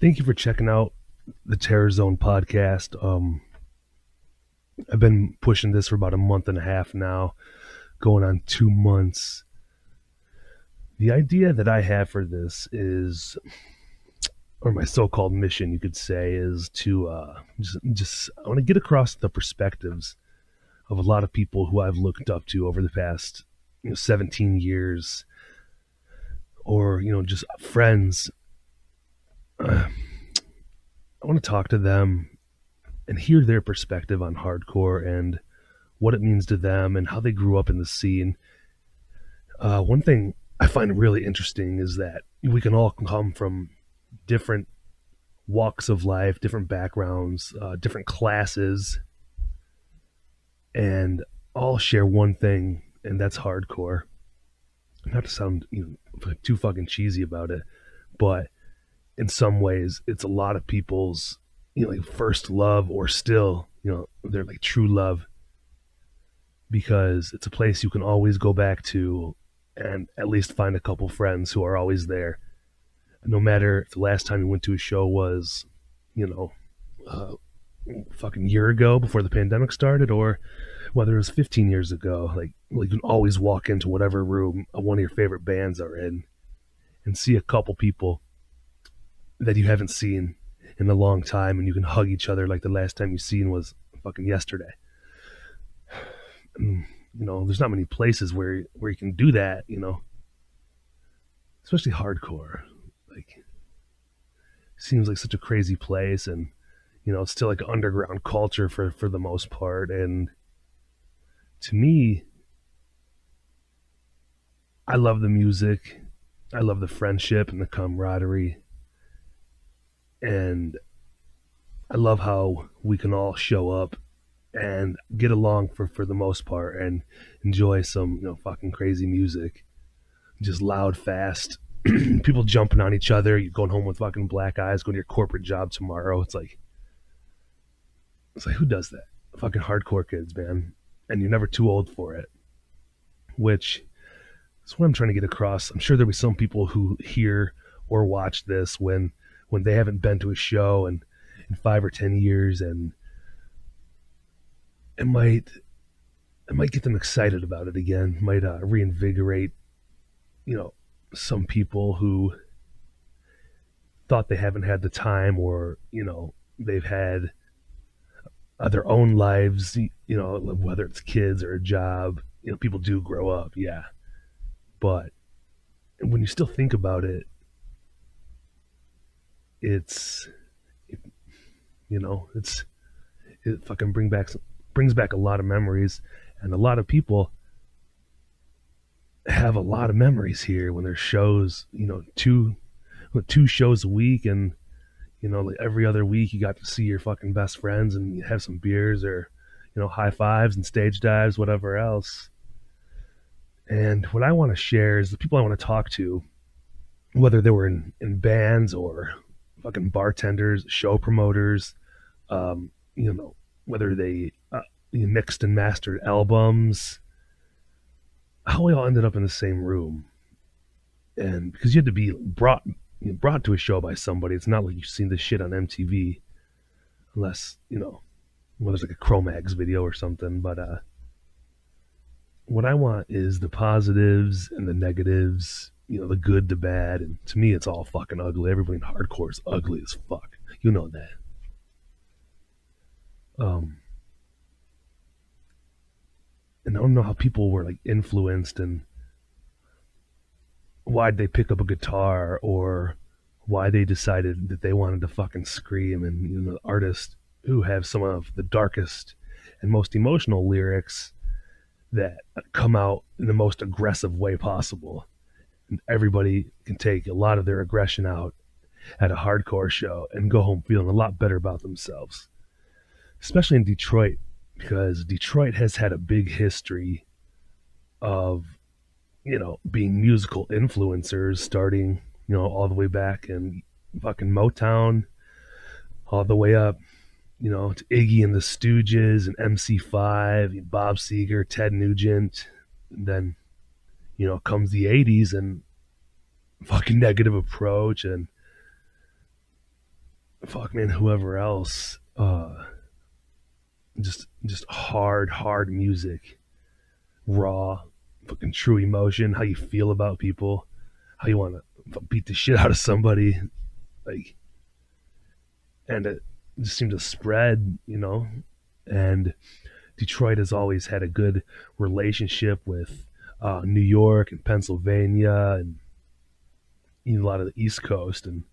Thank you for checking out the Terror Zone podcast. I've been pushing this for about a month and a half now, going on 2 months. The idea that I have for this is, or my so-called mission, you could say, is to just I want to get across the perspectives of a lot of people who I've looked up to over the past 17 years, or just friends. I want to talk to them and hear their perspective on hardcore and what it means to them and how they grew up in the scene. One thing I find really interesting is that we can all come from different walks of life, different backgrounds, different classes, and all share one thing, and that's hardcore. Not to sound too fucking cheesy about it, but in some ways, it's a lot of people's like first love, or still they're like true love, because it's a place you can always go back to and at least find a couple friends who are always there. No matter if the last time you went to a show was, you know, fucking year ago before the pandemic started, or whether it was 15 years ago, like you can always walk into whatever room one of your favorite bands are in and see a couple people that you haven't seen in a long time, and you can hug each other like the last time you seen was fucking yesterday. And, there's not many places where you can do that, especially hardcore. Like, seems like such a crazy place, and it's still like underground culture for the most part. And to me, I love the music, I love the friendship and the camaraderie, and I love how we can all show up and get along for the most part and enjoy some fucking crazy music, just loud, fast, people jumping on each other. You going home with fucking black eyes, going to your corporate job tomorrow. It's like who does that? Fucking hardcore kids, man. And you're never too old for it, which is what I'm trying to get across. I'm sure there'll be some people who hear or watch this when they haven't been to a show in 5 or 10 years, and it might get them excited about it again. It might reinvigorate, some people who thought they haven't had the time, or they've had their own lives. Whether it's kids or a job, people do grow up, yeah. But when you still think about it, it fucking brings back a lot of memories, and a lot of people have a lot of memories here when there's shows, two shows a week, and like every other week you got to see your fucking best friends and you have some beers, or high fives and stage dives, whatever else. And what I want to share is the people I want to talk to, whether they were in bands or fucking bartenders, show promoters, whether they mixed and mastered albums, how we all ended up in the same room. And because you had to be brought to a show by somebody. It's not like you've seen this shit on MTV, unless there's like a Chromags video or something. But what I want is the positives and the negatives, the good, the bad. And to me, it's all fucking ugly. Everybody in hardcore is ugly as fuck. You know that. And I don't know how people were like influenced, and why'd they pick up a guitar, or why they decided that they wanted to fucking scream. And the artists who have some of the darkest and most emotional lyrics that come out in the most aggressive way possible. And everybody can take a lot of their aggression out at a hardcore show and go home feeling a lot better about themselves. Especially in Detroit, because Detroit has had a big history of, being musical influencers, starting, all the way back in fucking Motown, all the way up, to Iggy and the Stooges and MC5, Bob Seger, Ted Nugent. And then, comes the 80s and fucking Negative Approach and fuck man, whoever else, just hard music, raw, fucking true emotion, how you feel about people, how you want to beat the shit out of somebody, like, and it just seemed to spread, and Detroit has always had a good relationship with New York and Pennsylvania and a lot of the East Coast. And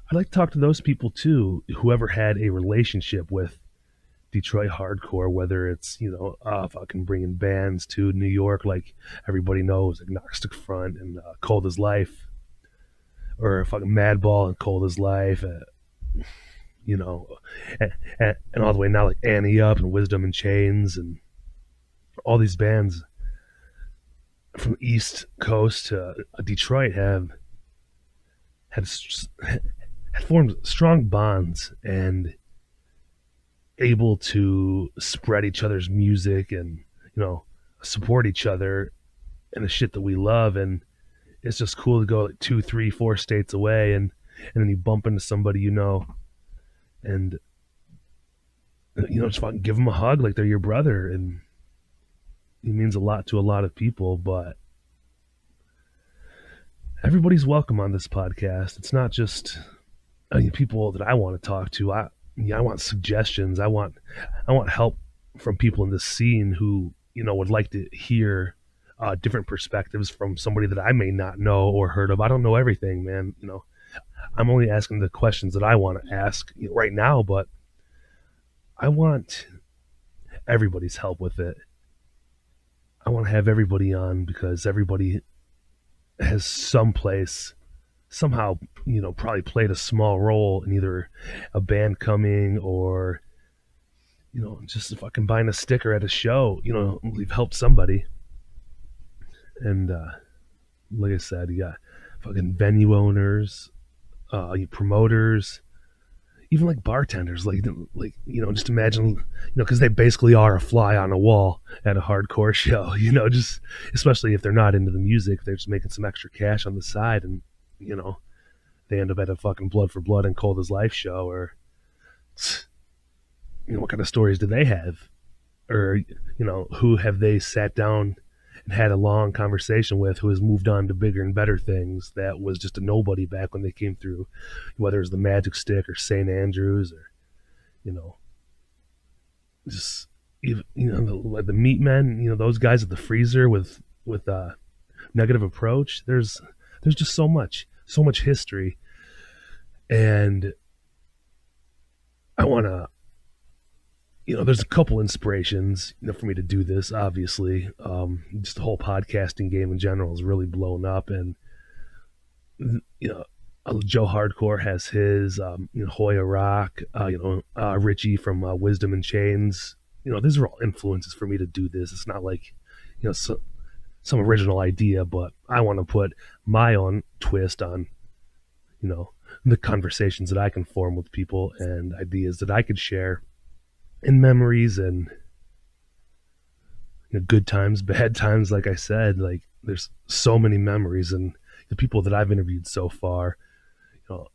I'd like to talk to those people too, whoever had a relationship with Detroit hardcore, whether it's, fucking bringing bands to New York, like everybody knows, Agnostic Front and Cold as Life, or fucking Madball and Cold as Life, you know, and all the way now, like Annie Up and Wisdom and Chains and all these bands from East Coast to Detroit had had formed strong bonds and able to spread each other's music and support each other and the shit that we love. And it's just cool to go like 2, 3, 4 states away and then you bump into somebody and just fucking give them a hug like they're your brother, and he means a lot to a lot of people. But everybody's welcome on this podcast. It's not just people that I want to talk to. I want suggestions. I want help from people in this scene who would like to hear different perspectives from somebody that I may not know or heard of. I don't know everything, man. I'm only asking the questions that I want to ask right now, but I want everybody's help with it. I want to have everybody on because everybody has someplace somehow probably played a small role in either a band coming or just fucking buying a sticker at a show. We've helped somebody. And like I said, you got fucking venue owners, promoters, even like bartenders. Like just imagine, because they basically are a fly on a wall at a hardcore show. Just especially if they're not into the music, they're just making some extra cash on the side, and they end up at a fucking Blood for Blood and Cold as Life show. Or what kind of stories do they have? Or who have they sat down and had a long conversation with, who has moved on to bigger and better things, that was just a nobody back when they came through, whether it's the Magic Stick or St. Andrews, or just even the Meat Men, those guys at the Freezer with Negative Approach. There's just so much history, and I want to there's a couple inspirations, for me to do this. Obviously, just the whole podcasting game in general is really blown up, and Joe Hardcore has his, Hoya Rock, Richie from Wisdom and Chains. These are all influences for me to do this. It's not like some original idea, but I want to put my own twist on the conversations that I can form with people and ideas that I could share, and memories, and good times, bad times. Like I said, like there's so many memories, and the people that I've interviewed so far,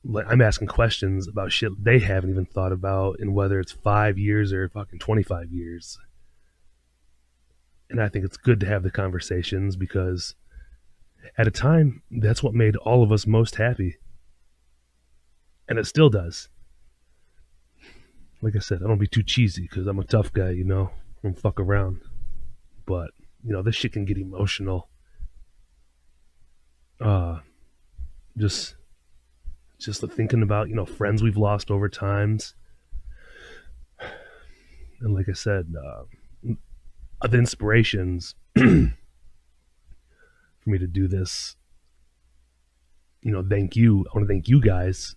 like I'm asking questions about shit they haven't even thought about, and whether it's 5 years or fucking 25 years. And I think it's good to have the conversations because at a time, that's what made all of us most happy. And it still does. Like I said, I don't be too cheesy because I'm a tough guy, I don't fuck around. But, this shit can get emotional. Just thinking about, friends we've lost over times. And like I said, the inspirations for me to do this, thank you. I want to thank you guys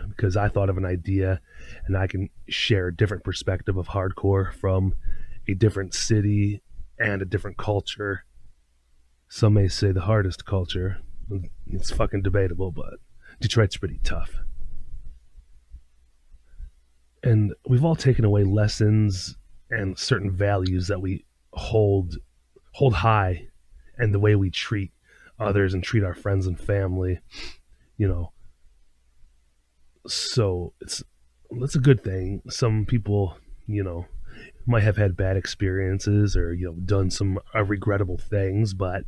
because I thought of an idea and I can share a different perspective of hardcore from a different city and a different culture. Some may say the hardest culture. It's fucking debatable, but Detroit's pretty tough. And we've all taken away lessons and certain values that we hold high, and the way we treat others and treat our friends and family, so that's a good thing. Some people, might have had bad experiences or done some regrettable things, but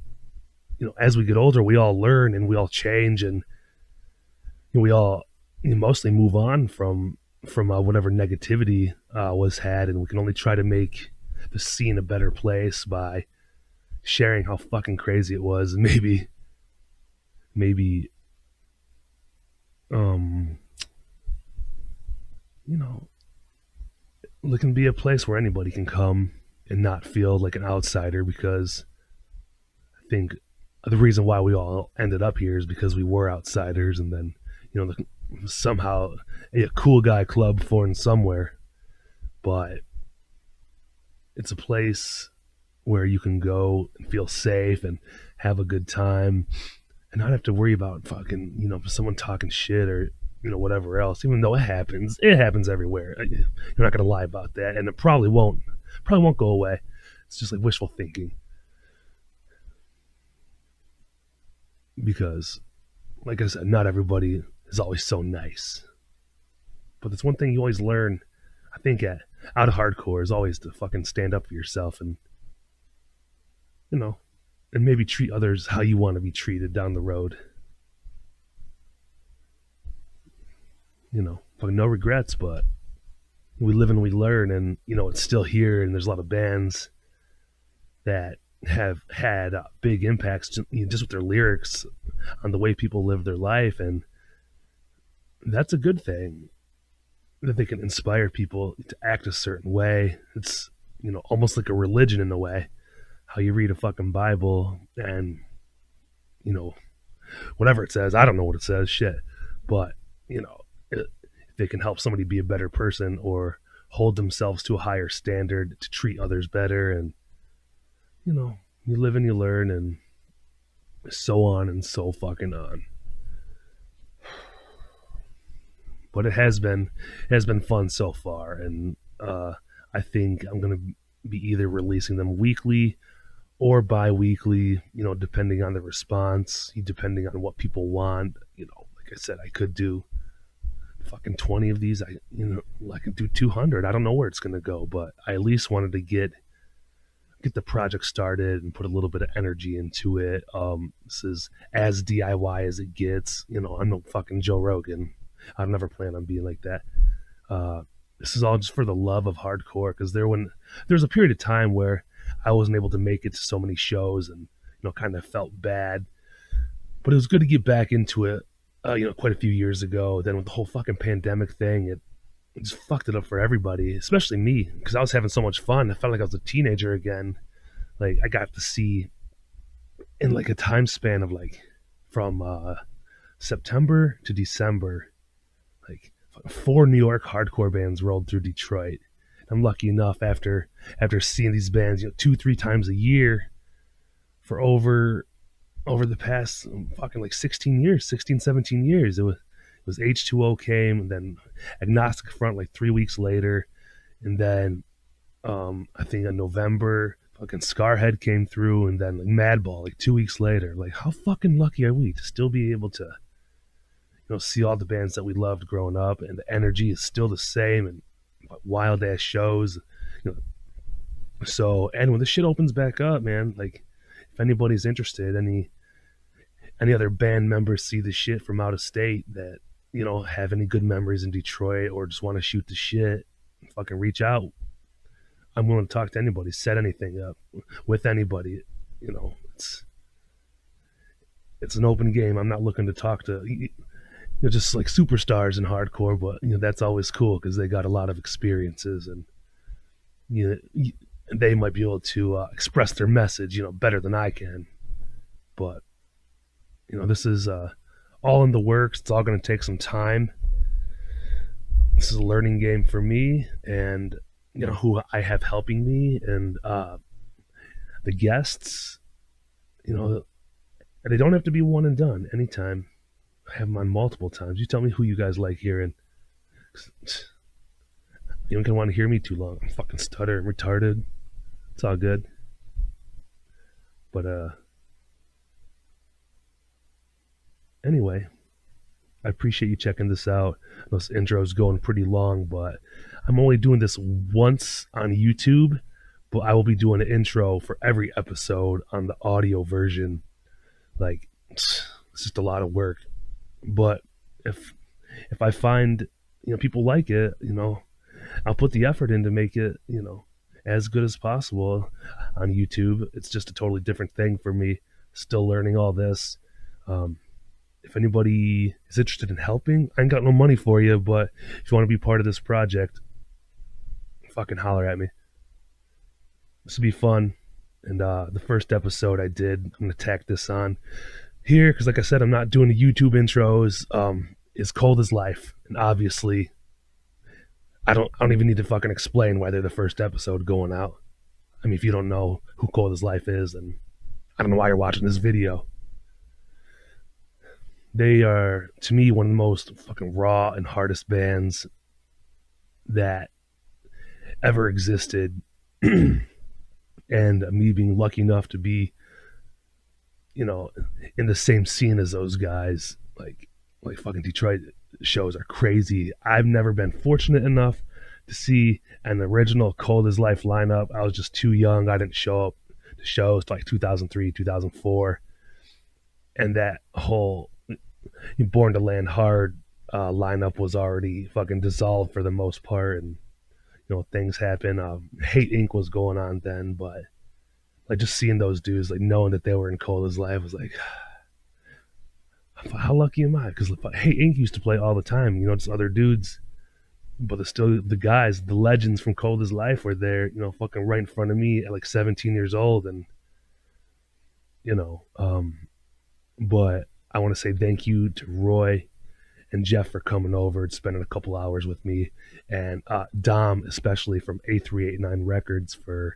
as we get older, we all learn and we all change, and we all mostly move on from whatever negativity was had, and we can only try to make the scene a better place by sharing how fucking crazy it was, and maybe um you know it can be a place where anybody can come and not feel like an outsider, because I think the reason why we all ended up here is because we were outsiders, and then somehow a cool guy club formed somewhere. But it's a place where you can go and feel safe and have a good time and not have to worry about fucking someone talking shit or whatever else. Even though it happens everywhere. You're not gonna lie about that, and it probably won't go away. It's just like wishful thinking, because like I said, not everybody is always so nice. But that's one thing you always learn, I think, out of hardcore, is always to fucking stand up for yourself, and you know and maybe treat others how you want to be treated down the road. Fucking no regrets, but we live and we learn, and it's still here, and there's a lot of bands that have had big impacts just with their lyrics on the way people live their life, and that's a good thing, that they can inspire people to act a certain way. It's almost like a religion in a way, how you read a fucking Bible and you know whatever it says. I don't know what it says, shit, but if they can help somebody be a better person or hold themselves to a higher standard to treat others better, and you live and you learn, and so on and so fucking on. But it has been fun so far, and I think I'm gonna be either releasing them weekly or bi-weekly, depending on the response, depending on what people want. Like I said, I could do fucking 20 of these. I could do 200. I don't know where it's gonna go, but I at least wanted to get the project started and put a little bit of energy into it. This is as DIY as it gets. I'm no fucking Joe Rogan. I've never planned on being like that. Uh, this is all just for the love of hardcore, because there was a period of time where I wasn't able to make it to so many shows, and kind of felt bad. But it was good to get back into it. Quite a few years ago. Then with the whole fucking pandemic thing, it just fucked it up for everybody, especially me, because I was having so much fun. I felt like I was a teenager again. Like I got to see in like a time span of like from September to December, like 4 New York hardcore bands rolled through Detroit. I'm lucky enough, after seeing these bands 2-3 times a year for over the past fucking like 16 years, 16, 17 years. It was H2O came, and then Agnostic Front like 3 weeks later, and then I think in November fucking Scarhead came through, and then like Madball like 2 weeks later. Like, how fucking lucky are we to still be able to see all the bands that we loved growing up, and the energy is still the same, and wild ass shows. you know so, and when this shit opens back up, man, like if anybody's interested, any other band members see the shit from out of state that have any good memories in Detroit, or just want to shoot the shit, fucking reach out. I'm willing to talk to anybody, set anything up with anybody. It's an open game. I'm not looking to talk to just like superstars in hardcore, but that's always cool because they got a lot of experiences, and you know they might be able to express their message better than I can. But this is all in the works. It's all going to take some time. This is a learning game for me, and who I have helping me, and the guests. They don't have to be one and done. Anytime, I have them on multiple times. You tell me who you guys like hearing. You don't gonna want to hear me too long. I'm fucking stuttering, retarded. It's all good. But anyway, I appreciate you checking this out. This intro's going pretty long, but I'm only doing this once on YouTube, but I will be doing an intro for every episode on the audio version. Like, it's just a lot of work. But if if I find people like it, I'll put the effort in to make it as good as possible on YouTube. It's just a totally different thing for me. Still learning all this. Um, if anybody is interested in helping, I ain't got no money for you, but if you want to be part of this project, fucking holler at me. This will be fun. And the first episode I did, I'm gonna tack this on here because, like I said, I'm not doing the YouTube intros. Is Cold as Life, and obviously, I don't even need to fucking explain why they're the first episode going out. I mean, if you don't know who Cold as Life is, then I don't know why you're watching this video. They are, to me, one of the most fucking raw and hardest bands that ever existed. And me being lucky enough to be, in the same scene as those guys, like fucking Detroit shows are crazy. I've never been fortunate enough to see an original Cold as Life lineup. I was just too young. I didn't show up to shows till like 2003, 2004. And that whole Born to Land Hard lineup was already fucking dissolved for the most part. And, things happen. Hate Inc. was going on then, but like just seeing those dudes, like knowing that they were in Cold as Life was like, how lucky am I? Because Hate Inc. used to play all the time, just other dudes, but they're still the guys, the legends from Cold as Life were there, fucking right in front of me at like 17 years old. And, you know, um, but I want to say thank you to Roy and Jeff for coming over and spending a couple hours with me, and Dom, especially from A389 Records, for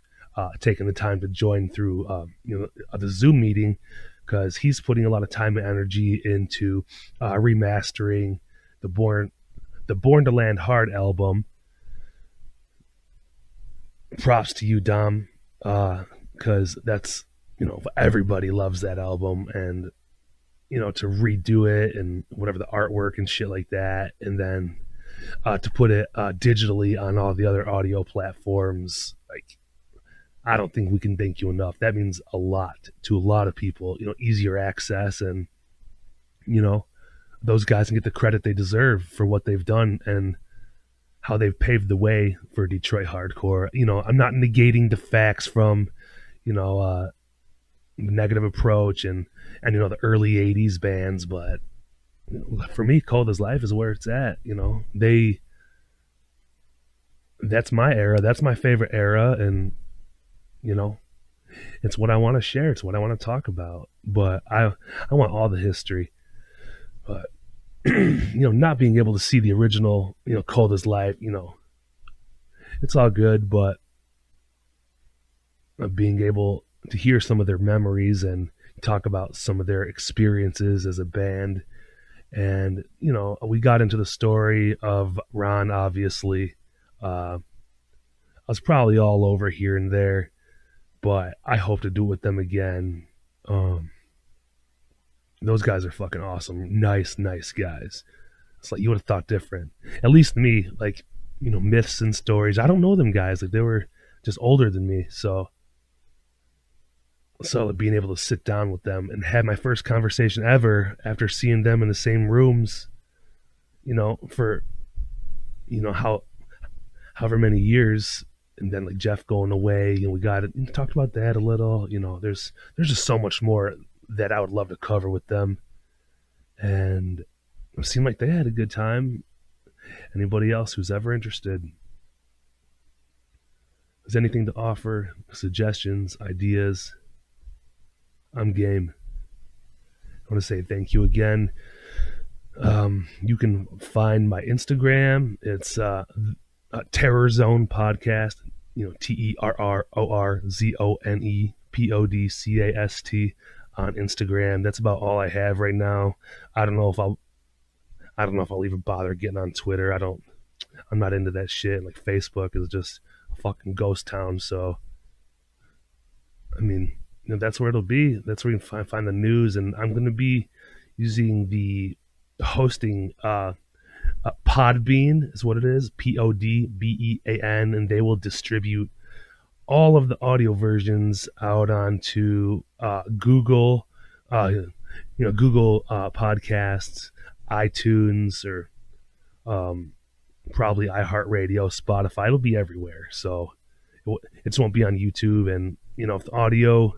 taking the time to join through the Zoom meeting, because he's putting a lot of time and energy into remastering the Born to Land Hard album. Props to you, Dom, because that's everybody loves that album, and to redo it and whatever the artwork and shit like that, and then to put it digitally on all the other audio platforms. Like, I don't think we can thank you enough. That means a lot to a lot of people. Easier access, and those guys can get the credit they deserve for what they've done and how they've paved the way for Detroit hardcore. I'm not negating the facts from Negative Approach and the early 80s bands, but for me, Cold as Life is where it's at. That's my era, that's my favorite era, and you know it's what I want to share, it's what I want to talk about. But I want all the history. But not being able to see the original Cold as Life, it's all good, but being able to hear some of their memories and talk about some of their experiences as a band. And we got into the story of Ron. Obviously, I was probably all over here and there, but I hope to do it with them again. Those guys are fucking awesome. Nice guys. It's like you would have thought different. At least me, like, myths and stories. I don't know them guys. Like, they were just older than me. So being able to sit down with them and have my first conversation ever after seeing them in the same rooms, for, however many years, and then like Jeff going away, we got it, talked about that a little. There's just so much more that I would love to cover with them, and it seemed like they had a good time. Anybody else who's ever interested, has anything to offer, suggestions, ideas, I'm game. I want to say thank you again. You can find my Instagram. It's Terror Zone Podcast. TerrorZonepodcast on Instagram. That's about all I have right now. I don't know if I'll even bother getting on Twitter. I'm not into that shit. Like, Facebook is just a fucking ghost town. So, I mean, that's where it'll be. That's where you can find the news. And I'm going to be using the hosting Podbean is what it is, Podbean, and they will distribute all of the audio versions out onto Google, Google Podcasts, iTunes, or um, probably iHeartRadio, Spotify. It'll be everywhere. So it just won't be on YouTube. And if the audio,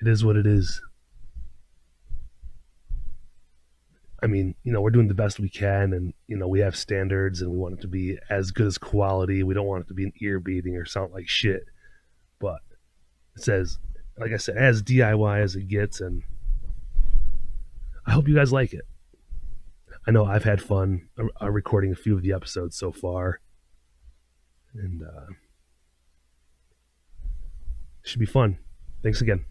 it is what it is. I mean, we're doing the best we can, and we have standards, and we want it to be as good as quality. We don't want it to be an ear beating or sound like shit. But it says, like I said, as DIY as it gets, and I hope you guys like it. I know I've had fun recording a few of the episodes so far, and it should be fun. Thanks again.